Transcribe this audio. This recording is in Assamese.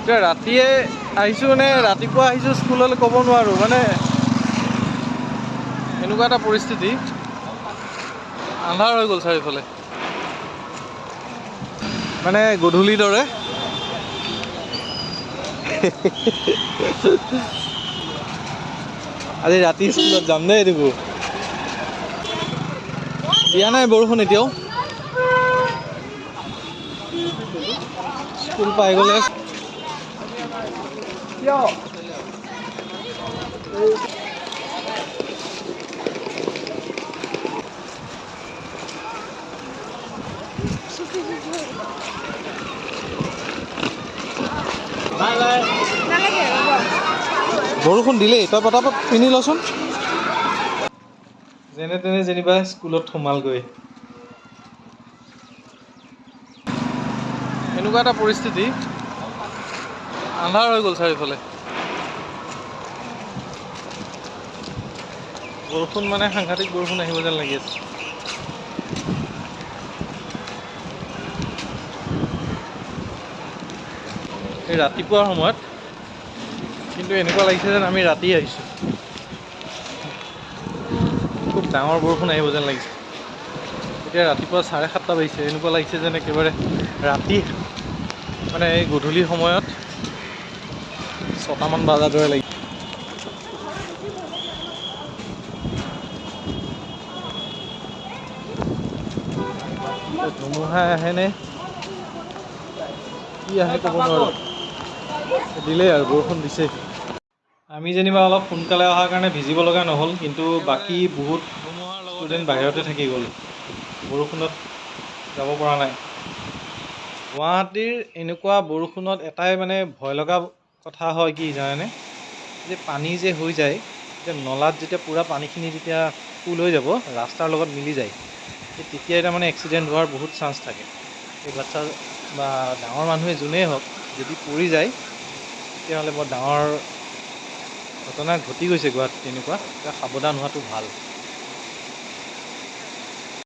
এতিয়া ৰাতিয়ে আহিছোঁ নে ৰাতিপুৱা আহিছোঁ স্কুললৈ ক'ব নোৱাৰোঁ, মানে এনেকুৱা এটা পৰিস্থিতি, আন্ধাৰ হৈ গ'ল চাৰিওফালে। মানে গধূলিৰ দৰে। আজি ৰাতি স্কুলত যাম দেই দিবু। দিয়া নাই বৰষুণ এতিয়াও। স্কুল পাই গ'লে কিয়? বৰষুণ দিলেই, তই পটাপট পিন্ধি লচোন। যেনে তেনে যেনিবা স্কুলত সোমালগৈ। এনেকুৱা এটা পৰিস্থিতি, আন্ধাৰ হৈ গ'ল চাৰিওফালে। বৰষুণ মানে সাংঘাতিক বৰষুণ আহিব যেন লাগি আছে। এই ৰাতিপুৱাৰ সময়ত কিন্তু এনেকুৱা লাগিছে যেন আমি ৰাতি আহিছোঁ। খুব ডাঙৰ বৰষুণ আহিব যেন লাগিছে। এতিয়া ৰাতিপুৱা 7:30 বাজিছে, এনেকুৱা লাগিছে যেন একেবাৰে ৰাতি, মানে এই গধূলি সময়ত 6টামান বজাৰ দৰে লাগিছে। ধুমুহা আহেনে কি আহে ক'ব নোৱাৰোঁ। দিলেই আৰু বৰষুণ দিছে। আমি যেনিবা অলপ সোনকালে অহাৰ কাৰণে ভিজিব লগা নহ'ল, কিন্তু বাকী বহুত ষ্টুডেণ্ট বাহিৰতে থাকি গ'ল, বৰষুণত যাব পৰা নাই। গুৱাহাটীৰ এনেকুৱা বৰষুণত এটাই মানে ভয় লগা কথা হয় কি জানেনে, যে পানী যে হৈ যায়, যে নলাত যেতিয়া পূৰা পানীখিনি যেতিয়া ফুল হৈ যাব, ৰাস্তাৰ লগত মিলি যায়, তেতিয়া তাৰমানে এক্সিডেণ্ট হোৱাৰ বহুত চান্স থাকে। এই বাচ্ছা বা ডাঙৰ মানুহে যোনেই হওক, যদি পৰি যায় তেতিয়াহ'লে বৰ ডাঙৰ ঘটনা ঘটি গৈছে গুৱাহাটীত। তেনেকুৱা সাৱধান হোৱাটো ভাল।